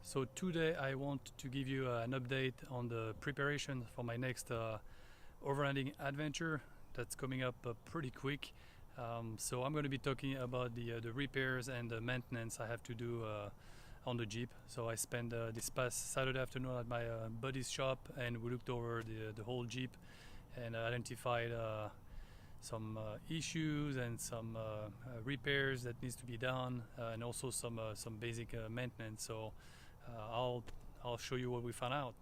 So today I want to give you an update on the preparation for my next overlanding adventure that's coming up pretty quick. So I'm going to be talking about the repairs and the maintenance I have to do on the Jeep. So I spent this past Saturday afternoon at my buddy's shop, and we looked over the whole Jeep and identified some issues and some repairs that needs to be done, and also some basic maintenance. So I'll show you what we found out.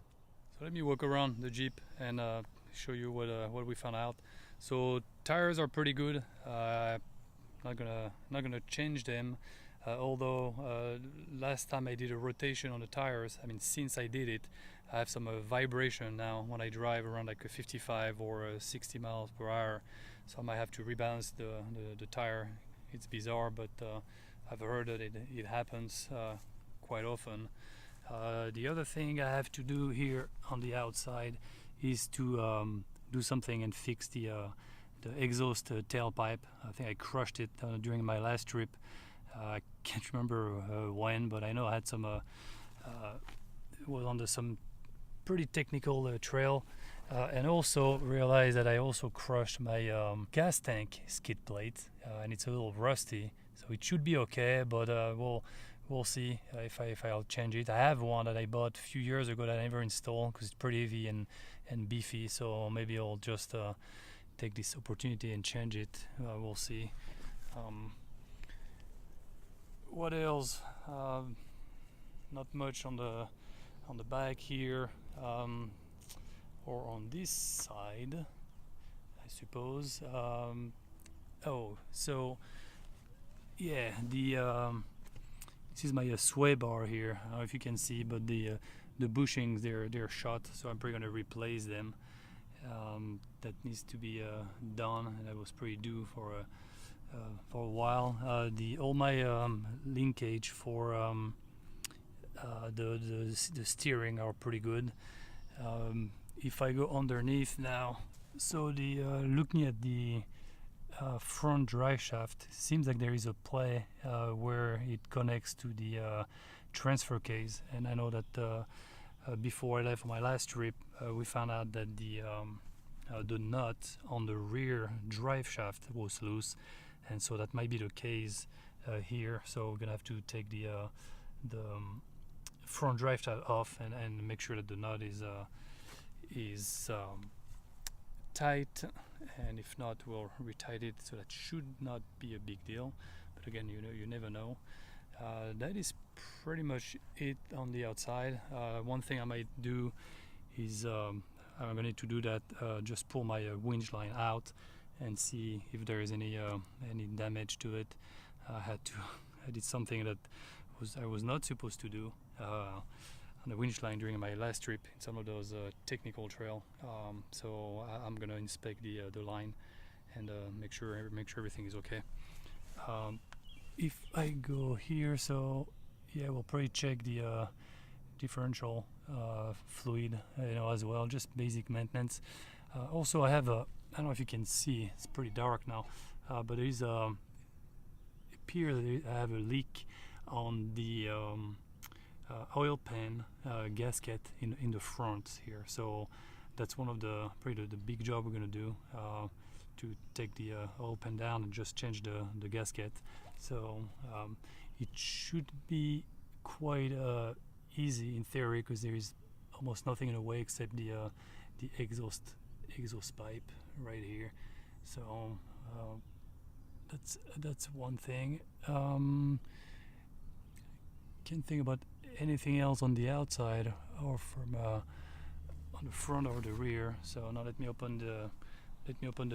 So let me walk around the Jeep and show you what we found out. So tires are pretty good. Not gonna change them. Although last time I did a rotation on the tires, I mean since I did it, I have some vibration now when I drive around like a 55 or 60 miles per hour. So I might have to rebalance the tire. It's bizarre, but I've heard that it happens quite often. The other thing I have to do here on the outside is to do something and fix the exhaust tailpipe. I think I crushed it during my last trip. I can't remember when, but I know I had some was on some pretty technical trail, and also realized that I also crushed my gas tank skid plate, and it's a little rusty, so it should be okay, but we'll see if I'll change it. I have one that I bought a few years ago that I never installed because it's pretty heavy and beefy, so maybe I'll just take this opportunity and change it. We'll see. What else? Not much on the back here, or on this side, I suppose. Oh, so yeah, this is my sway bar here. I don't know if you can see, but the bushings they're shot, so I'm probably gonna replace them. That needs to be done, and that was pretty due for a while. All my linkage for the steering are pretty good. If I go underneath now, so the looking at the front drive shaft, seems like there is a play where it connects to the transfer case, and I know that before I left for my last trip, we found out that the nut on the rear drive shaft was loose, and so that might be the case here. So we're gonna have to take the front drive shaft off and make sure that the nut is tight, and if not, we'll retight it. So that should not be a big deal, but again, you never know. That is pretty much it on the outside. One thing I might do is I'm gonna need to do that. Just pull my winch line out and see if there is any damage to it. I did something that I was not supposed to do on the winch line during my last trip in some of those technical trail. So I'm gonna inspect the line and make sure everything is okay. If I go here, so yeah, we'll probably check the differential fluid, as well, just basic maintenance. Also, I have I don't know if you can see, it's pretty dark now, but there is it appears that I have a leak on the oil pan gasket in the front here. So that's one of the big job we're gonna do, to take the oil pan down and just change the gasket. So it should be quite easy in theory, because there is almost nothing in the way except the exhaust pipe right here. So that's one thing. Can't think about anything else on the outside or from on the front or the rear. So now let me open the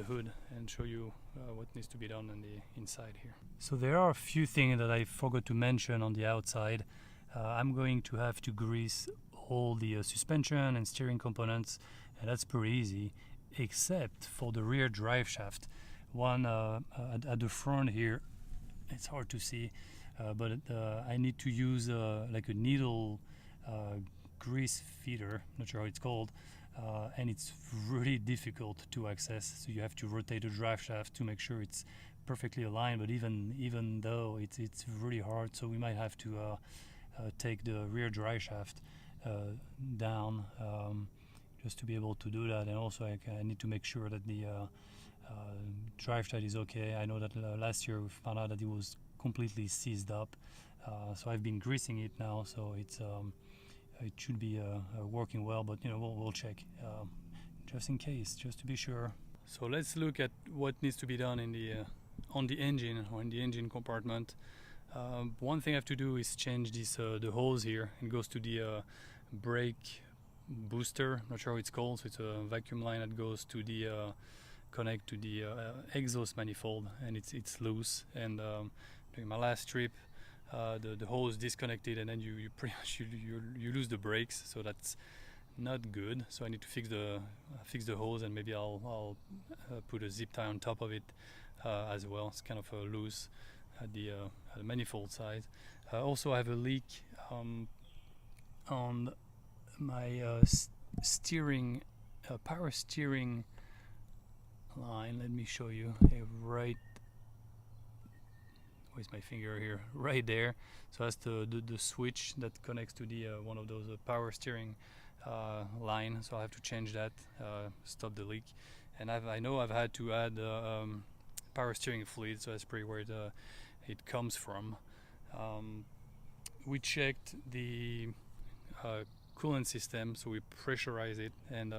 hood and show you what needs to be done on the inside here. So there are a few things that I forgot to mention on the outside. I'm going to have to grease all the suspension and steering components, and that's pretty easy, except for the rear drive shaft. One at the front here, it's hard to see, but I need to use like a needle grease feeder, not sure how it's called, and it's really difficult to access. So you have to rotate the drive shaft to make sure it's perfectly aligned, but even though it's really hard, so we might have to take the rear drive shaft down, just to be able to do that. And also I need to make sure that the drive shaft is okay. I know that last year we found out that it was completely seized up, so I've been greasing it now, so it should be working well, but we'll check just in case, just to be sure. So let's look at what needs to be done in the on the engine, or in the engine compartment. One thing I have to do is change this the hose here. It goes to the brake booster, I'm not sure how it's called, so it's a vacuum line that goes to the connect to the exhaust manifold, and it's loose. And during my last trip, the hose disconnected, and then you pretty much you lose the brakes, so that's not good. So I need to fix the hose, and maybe I'll put a zip tie on top of it as well. It's kind of loose at the manifold side. Also I have a leak on my steering power steering line. Let me show you. Right, where's my finger here? Right there. So that's the switch that connects to the one of those power steering line. So I have to change that, stop the leak. And I know I've had to add power steering fluid, so that's pretty where it comes from. We checked the coolant system, so we pressurized it, and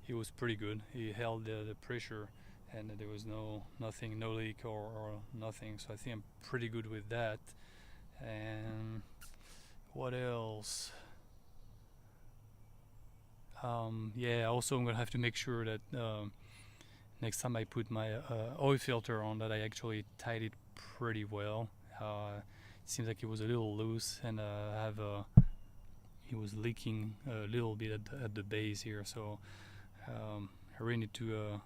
it was pretty good. It held the pressure, and there was no leak or nothing, so I think I'm pretty good with that. And what else? Yeah, also I'm gonna have to make sure that next time I put my oil filter on, that I actually tied it pretty well. It seems like it was a little loose, and it was leaking a little bit at the base here, so I really need to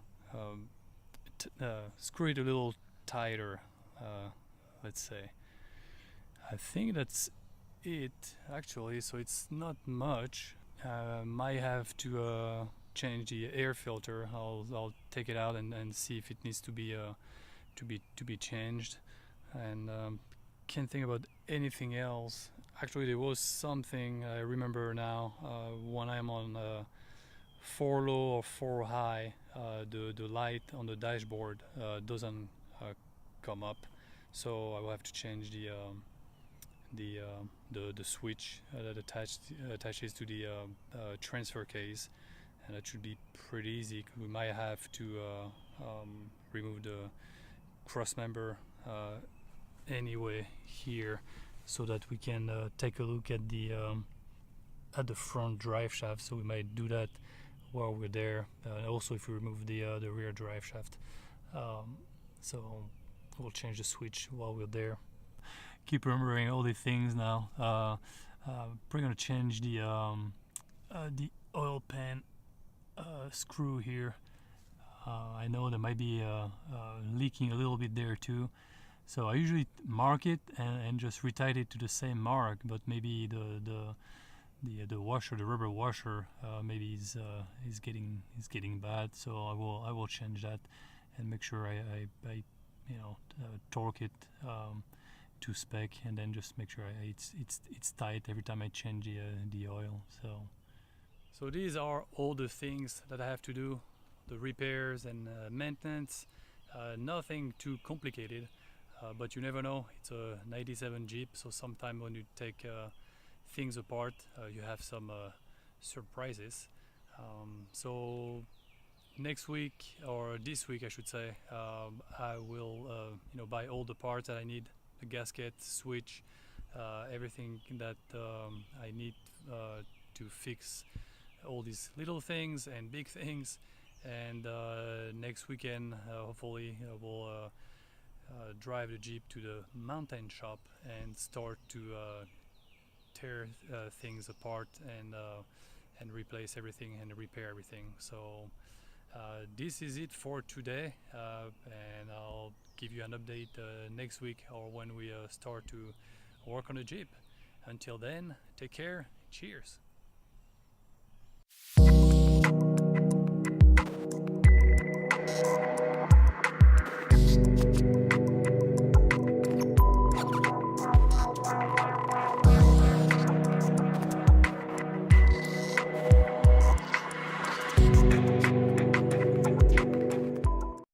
screw it a little tighter, let's say. I think that's it actually, so it's not much. Might have to change the air filter. I'll take it out and see if it needs to be changed, and can't think about anything else. Actually, there was something I remember now. When I'm on 4 low or 4 high, the light on the dashboard doesn't come up, so I will have to change the switch that attaches to the transfer case, and that should be pretty easy. We might have to remove the cross member anyway here, so that we can take a look at the front drive shaft. So we might do that while we're there. Also, if we remove the rear drive shaft, so we'll change the switch while we're there. Keep remembering all the things now. Probably gonna change the oil pan screw here. I know there might be leaking a little bit there too, so I usually mark it and just retight it to the same mark, but maybe the washer, the rubber washer, maybe is getting bad, so I will change that and make sure I torque it to spec, and then just make sure it's tight every time I change the oil. So these are all the things that I have to do, the repairs and maintenance. Nothing too complicated, but you never know. It's a 97 Jeep, so sometime when you take things apart, you have some surprises. So next week, or this week I should say, I will buy all the parts that I need, the gasket, switch, everything that I need to fix all these little things and big things. And next weekend, hopefully, we'll drive the Jeep to the mountain shop and start to tear things apart and replace everything and repair everything. So this is it for today, and I'll give you an update next week, or when we start to work on the Jeep. Until then, take care. Cheers.